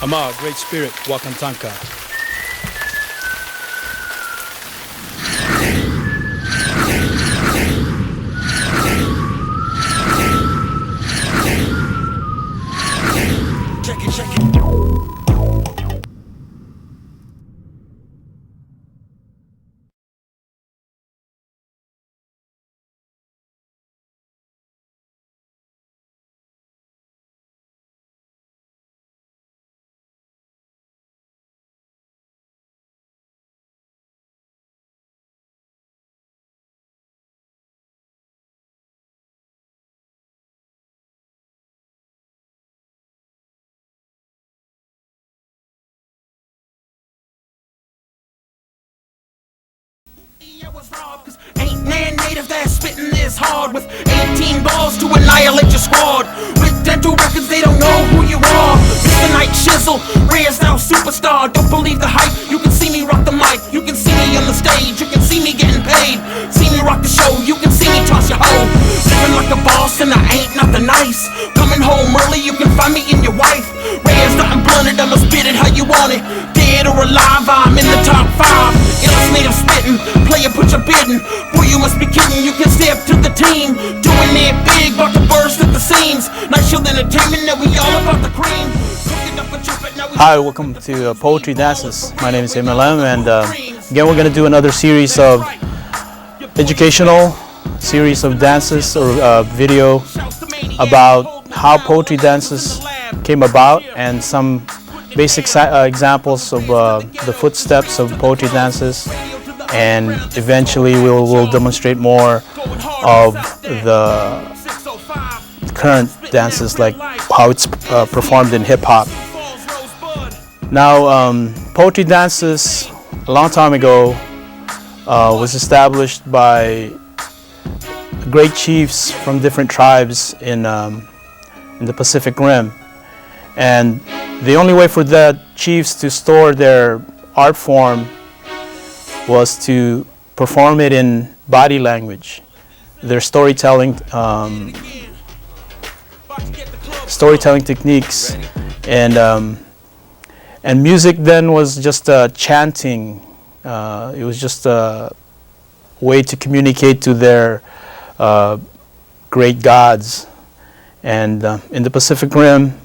Ama, Great Spirit, Wakantanka. Check it, check it. Ain't nan native that's spitting this hard with 18 balls to annihilate your squad. With dental records, they don't know who you are. It's the night shizzle, Reyes now superstar. Don't believe the hype, you can see me rock the mic. You can see me on the stage, you can see me getting paid. See me rock the show, you can see me toss your hoe. Living like a boss and I ain't nothing nice. Coming home early, you can find me in your wife. Reyes nothing blunted, I'ma spit it how you want it. Dead or alive, I'm in the top 5. Illest native spitting, player put your bidding. Boy, you must be kidding, you can step to the team. Doing it big, about to burst at the seams. Night shield entertainment, now we all about the cream. Hi, welcome to Poetry Dances. My name is MLM, and again we're going to do another series of educational series of dances or video about how poetry dances came about and some basic examples of the footsteps of poetry dances, and eventually we'll demonstrate more of the current dances, like how it's performed in hip-hop. Now, poetry dances a long time ago was established by great chiefs from different tribes in the Pacific Rim, and the only way for the chiefs to store their art form was to perform it in body language. Their storytelling techniques, and music then was just chanting. It was just a way to communicate to their great gods. And in the Pacific Rim,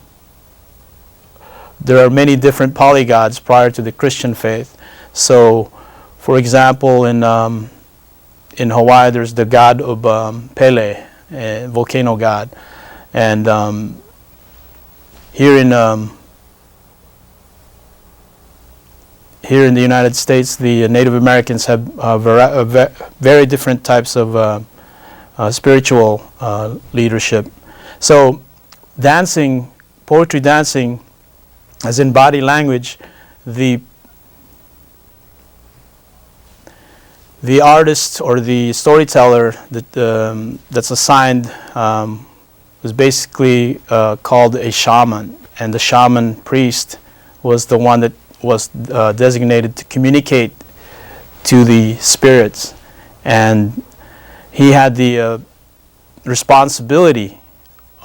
there are many different polygods prior to the Christian faith. So, for example, in Hawaii, there's the god of Pele, a volcano god, and here in the United States, the Native Americans have very different types of spiritual leadership. So, dancing, poetry dancing, as in body language, the artist or the storyteller that's assigned was basically called a shaman, and the shaman priest was the one that was designated to communicate to the spirits, and he had the responsibility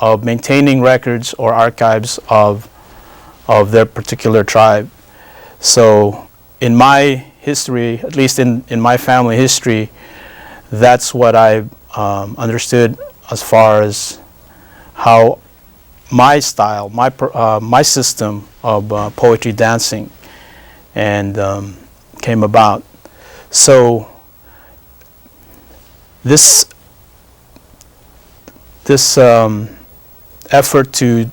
of maintaining records or archives of their particular tribe. So in my history, at least in my family history, that's what I understood as far as how my style, my system of poetry dancing and came about. So this effort to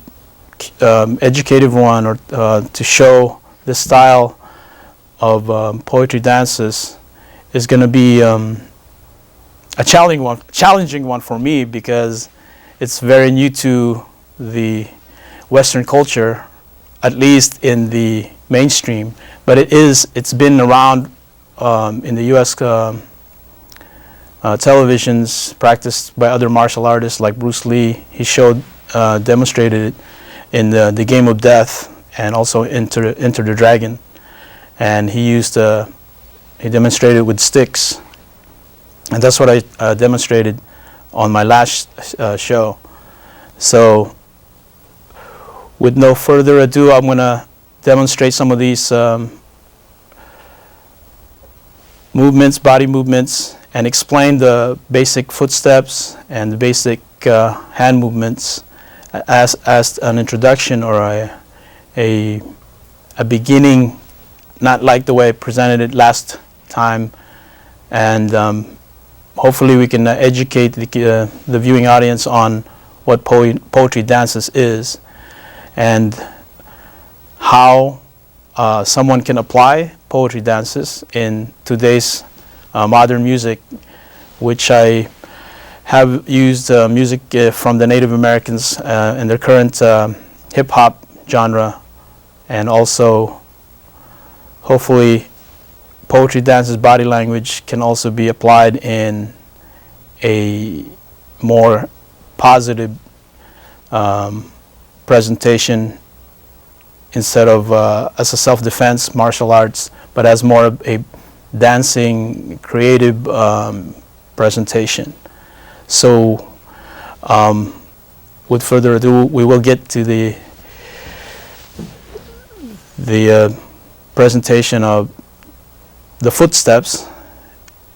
educative one, or to show the style of poetry dances, is going to be a challenging one for me, because it's very new to the Western culture, at least in the mainstream. But it's been around in the U.S. Televisions, practiced by other martial artists like Bruce Lee. He demonstrated it in the Game of Death, and also Enter the Dragon. And he used he demonstrated with sticks, and that's what I demonstrated on my last show. So with no further ado, I'm going to demonstrate some of these movements, body movements, and explain the basic footsteps and the basic hand movements as an introduction or a beginning, not like the way I presented it last time. And hopefully we can educate the viewing audience on what poetry dances is and how someone can apply poetry dances in today's modern music, which I have used music from the Native Americans in their current hip-hop genre, and also hopefully poetry dances body language can also be applied in a more positive presentation instead of as a self-defense martial arts, but as more of a dancing creative presentation. So with further ado, we will get to the presentation of the footsteps,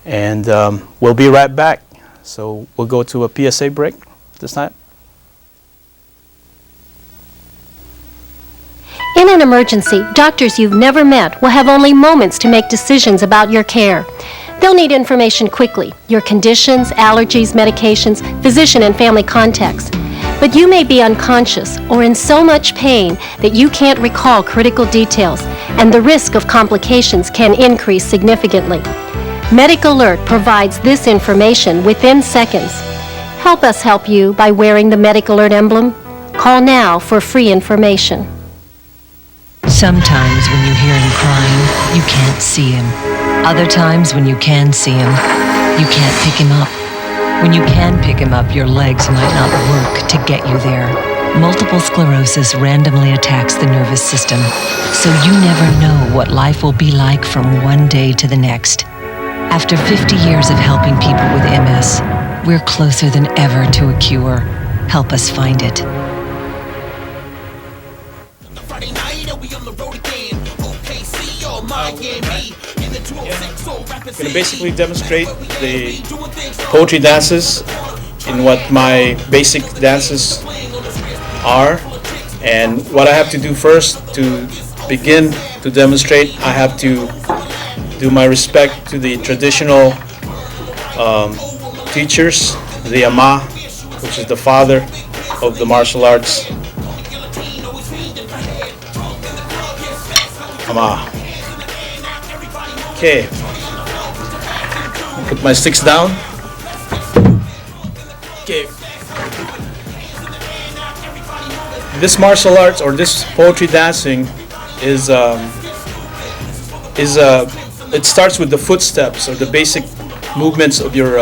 and we'll be right back. So we'll go to a PSA break this time. In an emergency, doctors you've never met will have only moments to make decisions about your care. They'll need information quickly: your conditions, allergies, medications, physician and family contacts. But you may be unconscious or in so much pain that you can't recall critical details, and the risk of complications can increase significantly. MedicAlert provides this information within seconds. Help us help you by wearing the MedicAlert emblem. Call now for free information. Sometimes when you hear him crying, you can't see him. Other times when you can see him, you can't pick him up. When you can pick him up, your legs might not work to get you there. Multiple sclerosis randomly attacks the nervous system, so you never know what life will be like from one day to the next. After 50 years of helping people with MS, we're closer than ever to a cure. Help us find it. I'm going to basically demonstrate the poetry dances in what my basic dances are. And what I have to do first to begin to demonstrate, I have to do my respect to the traditional teachers, the Ama, which is the father of the martial arts. Ama. Okay. Put my sticks down. Okay. This martial arts or this poetry dancing is it starts with the footsteps or the basic movements of your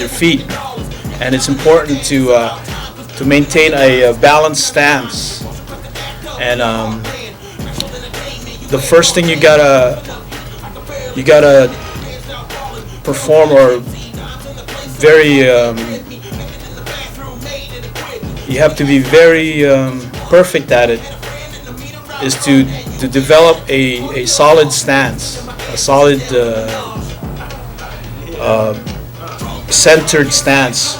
feet, and it's important to maintain a balanced stance. And the first thing you gotta perform, or very you have to be very perfect at it, is to develop a solid stance, a solid centered stance,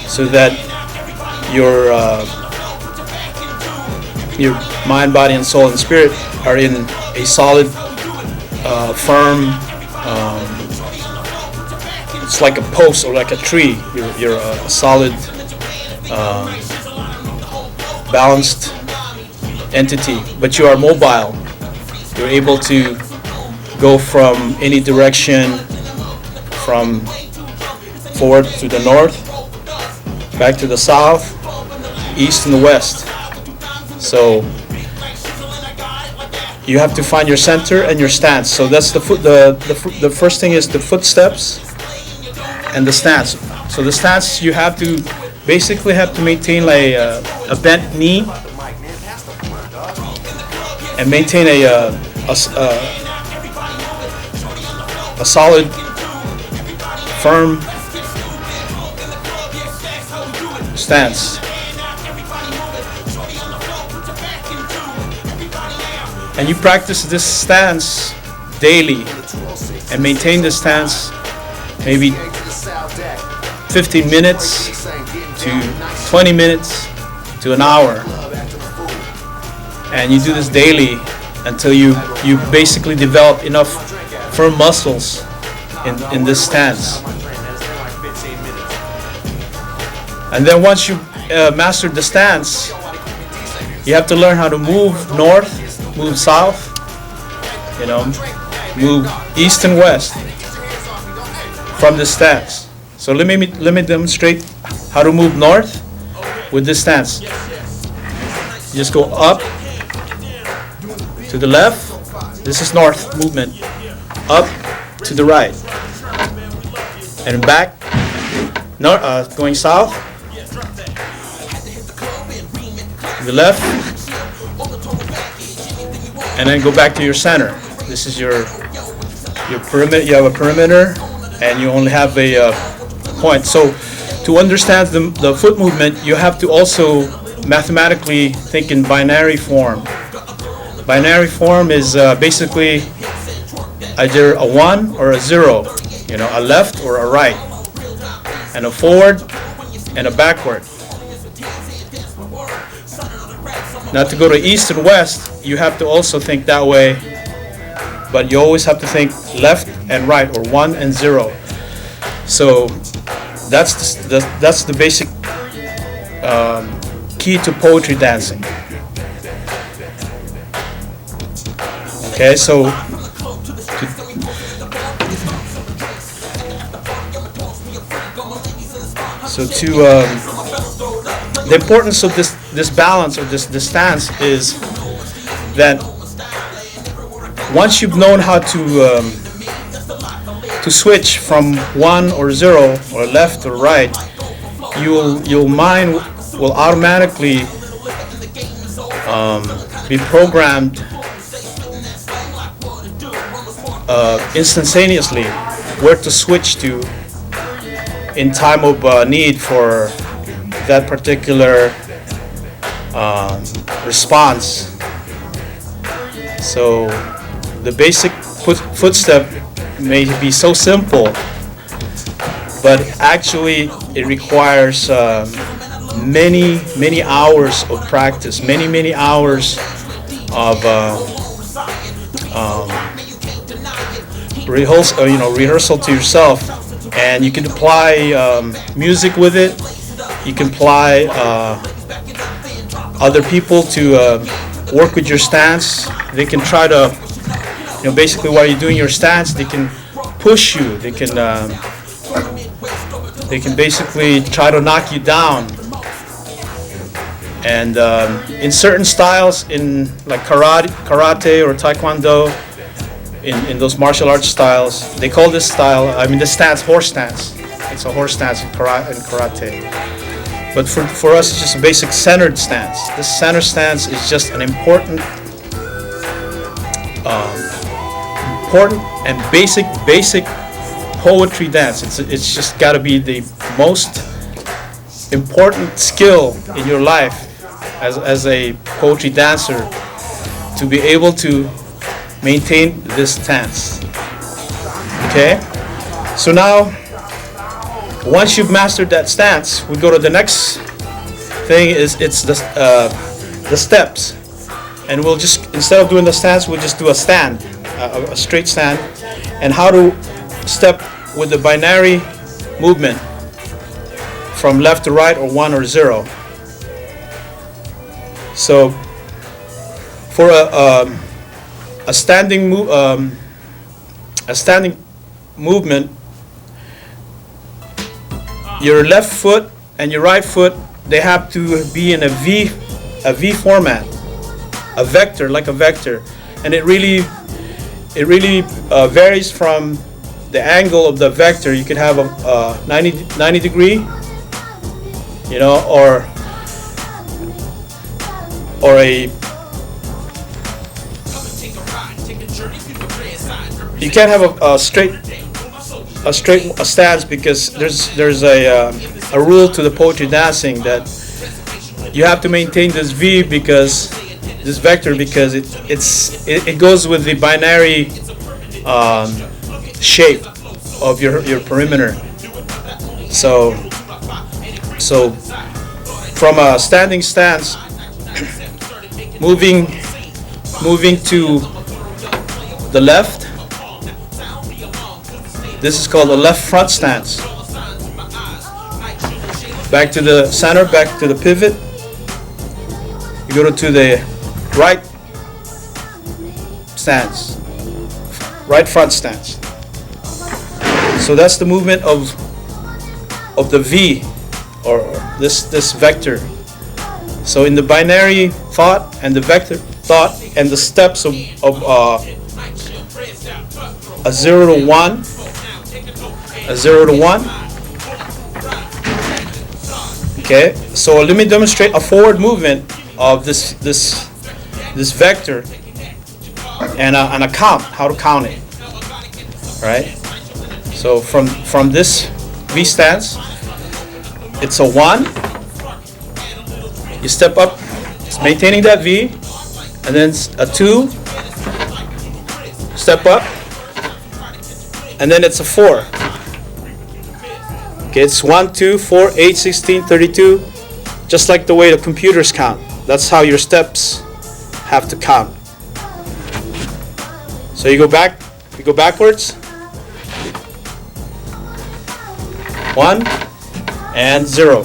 so that your mind, body, and soul and spirit are in a solid, firm. It's like a post or like a tree. You're a solid, balanced entity, but you are mobile. You're able to go from any direction, from forward to the north, back to the south, east and the west. So you have to find your center and your stance. So that's the first thing is the footsteps and the stance. So the stance, you have to basically maintain like a bent knee and maintain a solid, firm stance. And you practice this stance daily and maintain this stance maybe 15 minutes to 20 minutes to an hour. And you do this daily until you basically develop enough firm muscles in this stance. And then once you master the stance, you have to learn how to move north, move south, move east and west from this stance. So let me demonstrate how to move north with this stance. You just go up to the left. This is north movement. Up to the right and back. Going south. To the left, and then go back to your center. This is your perimeter. You have a perimeter, and you only have a point. So, to understand the foot movement, you have to also mathematically think in binary form. Binary form is basically either a 1 or a 0. A left or a right, and a forward and a backward. Now to go to east and west, you have to also think that way, but you always have to think left and right, or 1 and 0. So that's the basic key to poetry dancing. Okay, so the importance of this balance, or this stance, is that once you've known how to switch from 1 or 0, or left or right, your mind will automatically be programmed instantaneously where to switch to in time of need for that particular response. So the basic footstep may be so simple, but actually it requires many hours of practice, many hours of rehearsal to yourself. And you can apply music with it. You can apply other people to work with your stance. They can try to, basically while you're doing your stance, they can push you. They can basically try to knock you down. And in certain styles, in like karate or taekwondo, in those martial arts styles, they call this style, the stance, horse stance. It's a horse stance in karate. But for us, it's just a basic centered stance. This center stance is just an important and basic poetry dance. It's just got to be the most important skill in your life as a poetry dancer, to be able to maintain this stance. Okay? So now, once you've mastered that stance, we go to the next thing. It's the steps, and we'll just, instead of doing the stance, we'll just do a stand, a straight stand, and how to step with the binary movement from left to right, or 1 or 0. So for a standing movement, your left foot and your right foot, they have to be in a V format, a vector, like a vector, and it really varies from the angle of the vector. You could have a 90 degree, or a you can't have a straight stance, because there's a rule to the poetry dancing that you have to maintain this V, because this vector, because it goes with the binary shape of your perimeter. So from a standing stance, moving to the left, this is called a left front stance. Back to the center, back to the pivot. You go to the right stance, right front stance. So that's the movement of the V, or this vector. So in the binary thought and the vector thought and the steps of a 0 to 1, a 0 to 1. Okay, so let me demonstrate a forward movement of this vector and a count, how to count it. Right? So from this V stance, it's a 1. You step up, it's maintaining that V, and then a 2, step up, and then it's a 4. Okay, it's 1, 2, 4, 8, 16, 32, just like the way the computers count. That's how your steps have to count. So you go backwards. 1 and 0.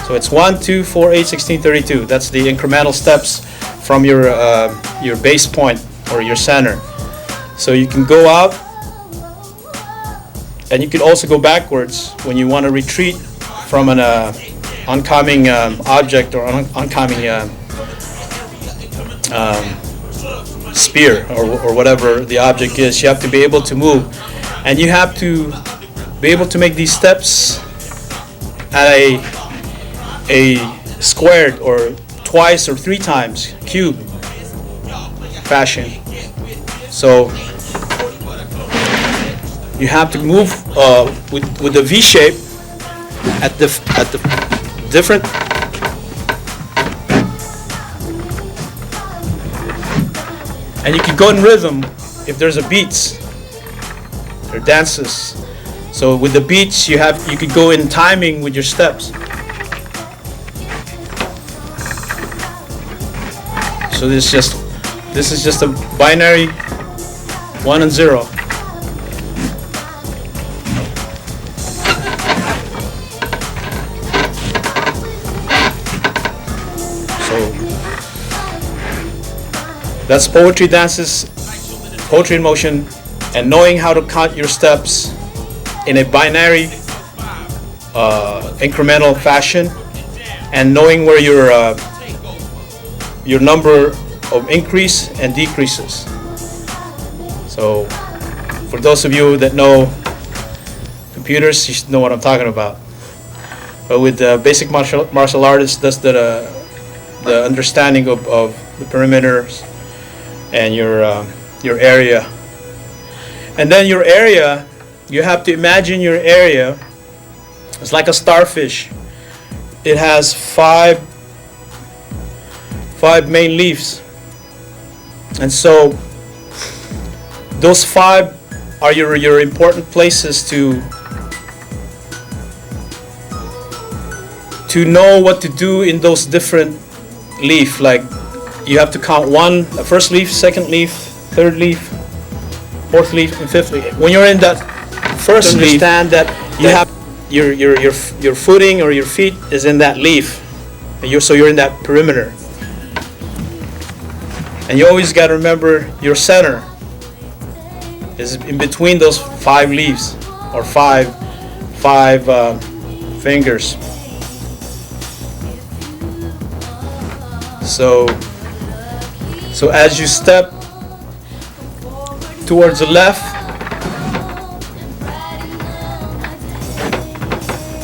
So it's 1, 2, 4, 8, 16, 32. That's the incremental steps from your base point or your center. So you can go out, and you can also go backwards when you want to retreat from an oncoming object or oncoming spear or whatever the object is. You have to be able to move, and you have to be able to make these steps at a squared or twice or 3 times cube fashion. So you have to move with the V shape at the different, and you can go in rhythm if there's a beats or dances. So with the beats, you could go in timing with your steps. So this is just a binary 1 and 0. So that's poetry dances, poetry in motion, and knowing how to count your steps in a binary incremental fashion, and knowing where your number of increase and decreases. So for those of you that know computers, you should know what I'm talking about. But with the basic martial artists, that's the understanding of the perimeters and your area. And then your area, you have to imagine your area. It's like a starfish. It has five main leaves, and so those 5 are your important places to know what to do in those different leaf. Like you have to count 1, the first leaf, second leaf, third leaf, fourth leaf, and fifth leaf. When you're in that first leaf, understand that you have your footing or your feet is in that leaf, and so you're in that perimeter. And you always got to remember your center is in between those 5 leaves or five fingers. So as you step towards the left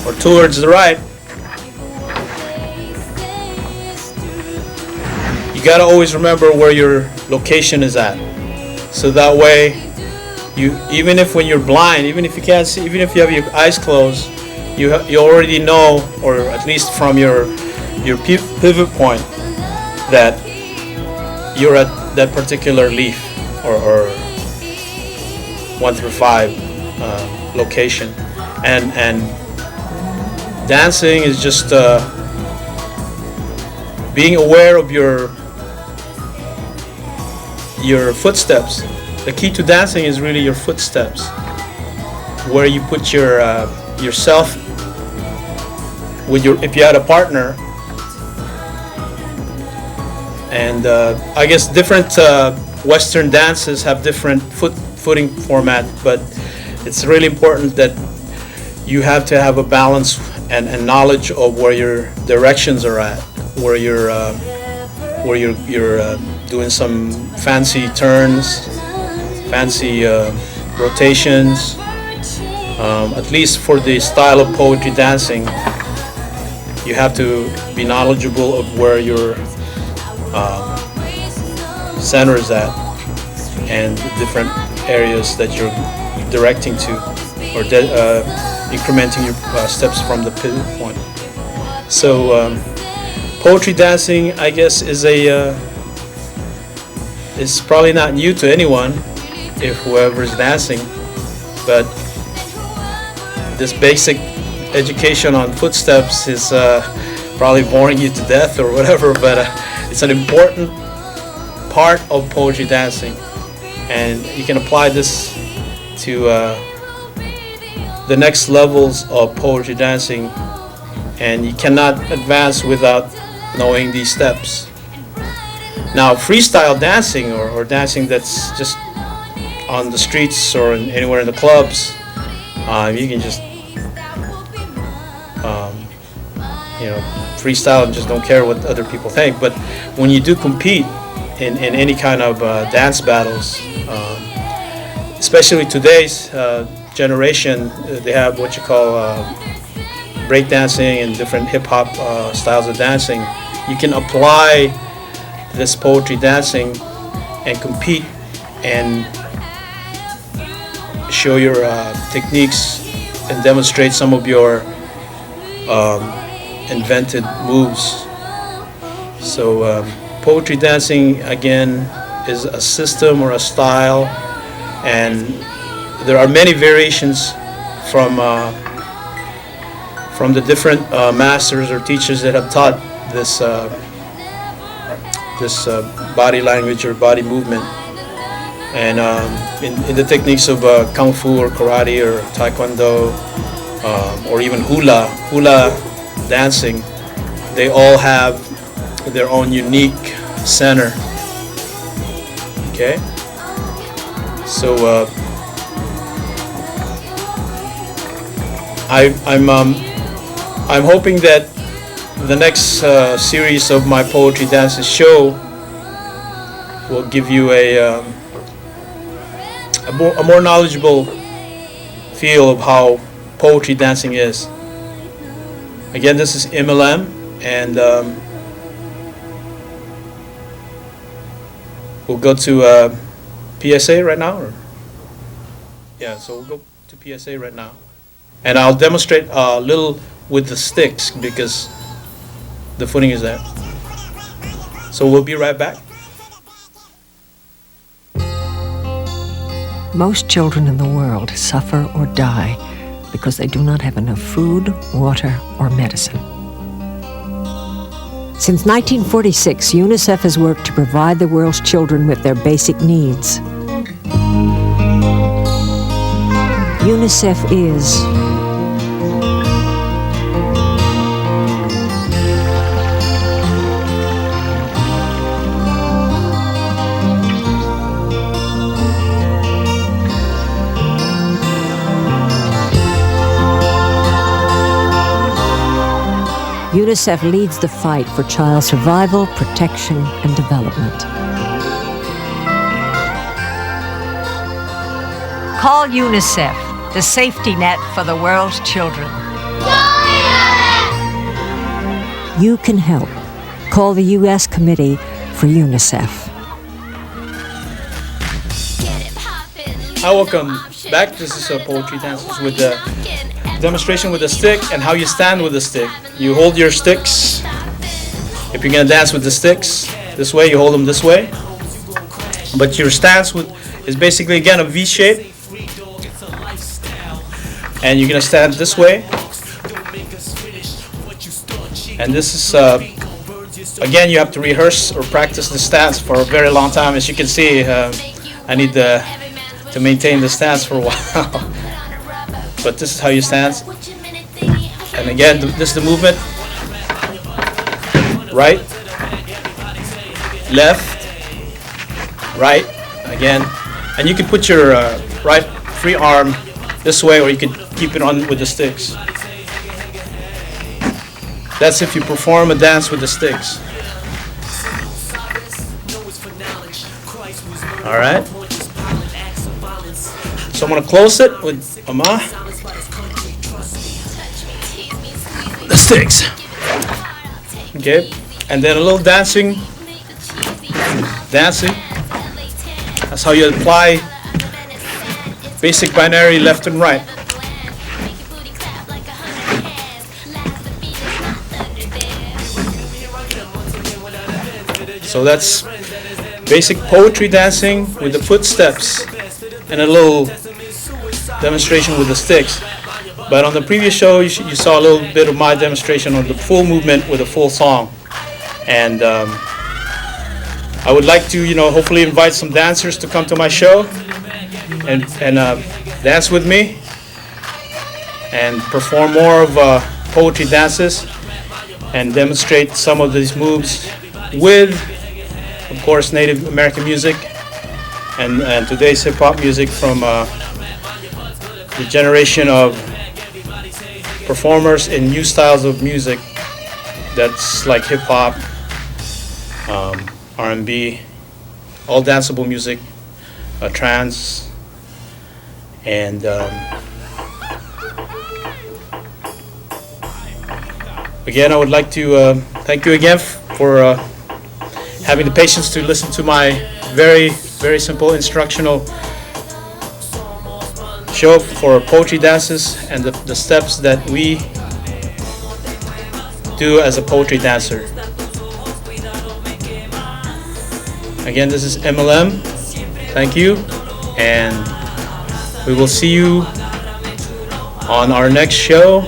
or towards the right, you gotta always remember where your location is at. So that way, even if when you're blind, even if you can't see, even if you have your eyes closed, you already know, or at least from your pivot point, that you're at that particular leaf or 1 through 5 location, and dancing is just being aware of your footsteps. The key to dancing is really your footsteps, where you put yourself with if you had a partner. And I guess different Western dances have different footing format, but it's really important that you have to have a balance and knowledge of where your directions are at, where you're doing some fancy turns, fancy rotations. At least for the style of poetry dancing, you have to be knowledgeable of where your center is at and the different areas that you're directing to, or incrementing your steps from the pivot point. So poetry dancing, I guess, is probably not new to anyone, if whoever is dancing, but this basic education on footsteps is probably boring you to death or whatever, but it's an important part of poetry dancing, and you can apply this to the next levels of poetry dancing, and you cannot advance without knowing these steps. Now, freestyle dancing, or dancing that's just on the streets or anywhere in the clubs, you can just freestyle and just don't care what other people think. But when you do compete in any kind of dance battles, especially today's generation, they have what you call breakdancing and different hip-hop styles of dancing. You can apply this poetry dancing and compete and show your techniques and demonstrate some of your invented moves. So poetry dancing, again, is a system or a style, and there are many variations from the different masters or teachers that have taught this body language or body movement. And in the techniques of Kung Fu or Karate or Taekwondo, or even hula dancing, they all have their own unique center. Okay? So I'm hoping that the next series of my poetry dances show will give you a more knowledgeable feel of how poetry dancing is. Again, this is MLM, and we'll go to PSA right now. Yeah, so we'll go to PSA right now, and I'll demonstrate a little with the sticks because the footing is there. So we'll be right back. Most children in the world suffer or die because they do not have enough food, water, or medicine. Since 1946, UNICEF has worked to provide the world's children with their basic needs. UNICEF is UNICEF leads the fight for child survival, protection, and development. Call UNICEF, the safety net for the world's children. You can help. Call the U.S. Committee for UNICEF. Hi, welcome back. This is Poetry Dances with the demonstration with the stick and how you stand with the stick. You hold your sticks. If you're going to dance with the sticks this way, you hold them this way. But your stance is basically, again, a V shape. And you're going to stand this way. And this is, again, you have to rehearse or practice the stance for a very long time. As you can see, I need to maintain the stance for a while. But this is how you stand. And again, this is the movement. Right, left, right, again. And you can put your right free arm this way, or you could keep it on with the sticks. That's if you perform a dance with the sticks. All right. So I'm going to close it with Ama. The sticks. Okay. And then a little dancing. That's how you apply basic binary left and right. So that's basic poetry dancing with the footsteps and a little demonstration with the sticks. But on the previous show, you saw a little bit of my demonstration on the full movement with a full song. And I would like to, hopefully invite some dancers to come to my show and dance with me and perform more of poetry dances and demonstrate some of these moves with, of course, Native American music and today's hip-hop music from the generation of performers in new styles of music that's like hip-hop, R&B, all danceable music, trance, and again, I would like to thank you again for having the patience to listen to my very, very simple instructional show for poetry dances and the steps that we do as a poetry dancer. Again, this is MLM. Thank you, and we will see you on our next show.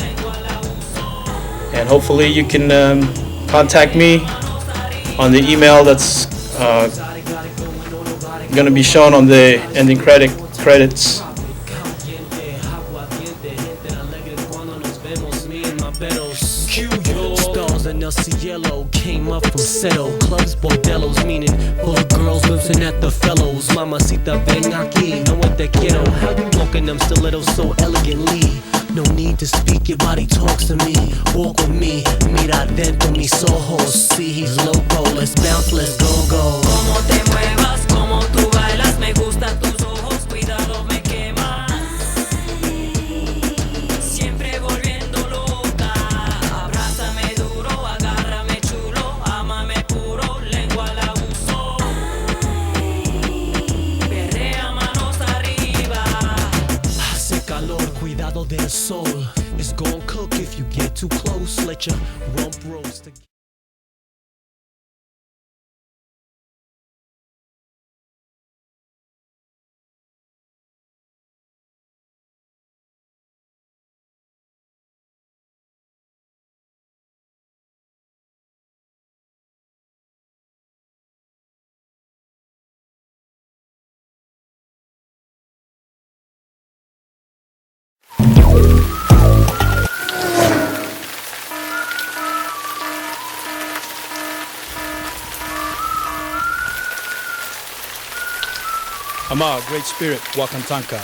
And hopefully you can contact me on the email that's going to be shown on the ending credits. Stars in El Cielo came up from Settle. Clubs, bordellos, meaning full of girls whimpsing at the fellows. Mamacita, ven aquí, no one te quiero. How you walking them stilettos so elegantly? No need to speak, your body talks to me. Walk with me, mira dentro mis ojos. See he's loco, let's bounce, let's go, go. Como te muevas, como tú bailas, me gustan tus ojos, cuidado me quemas. Siempre volviendo loca, abrázame duro, agárrame chulo, ámame puro, lengua la uso. Perrea manos arriba. Hace calor, cuidado del sol. It's gon' cook if you get too close. Let your rump roast again. Ama, Great Spirit, Wakantanka.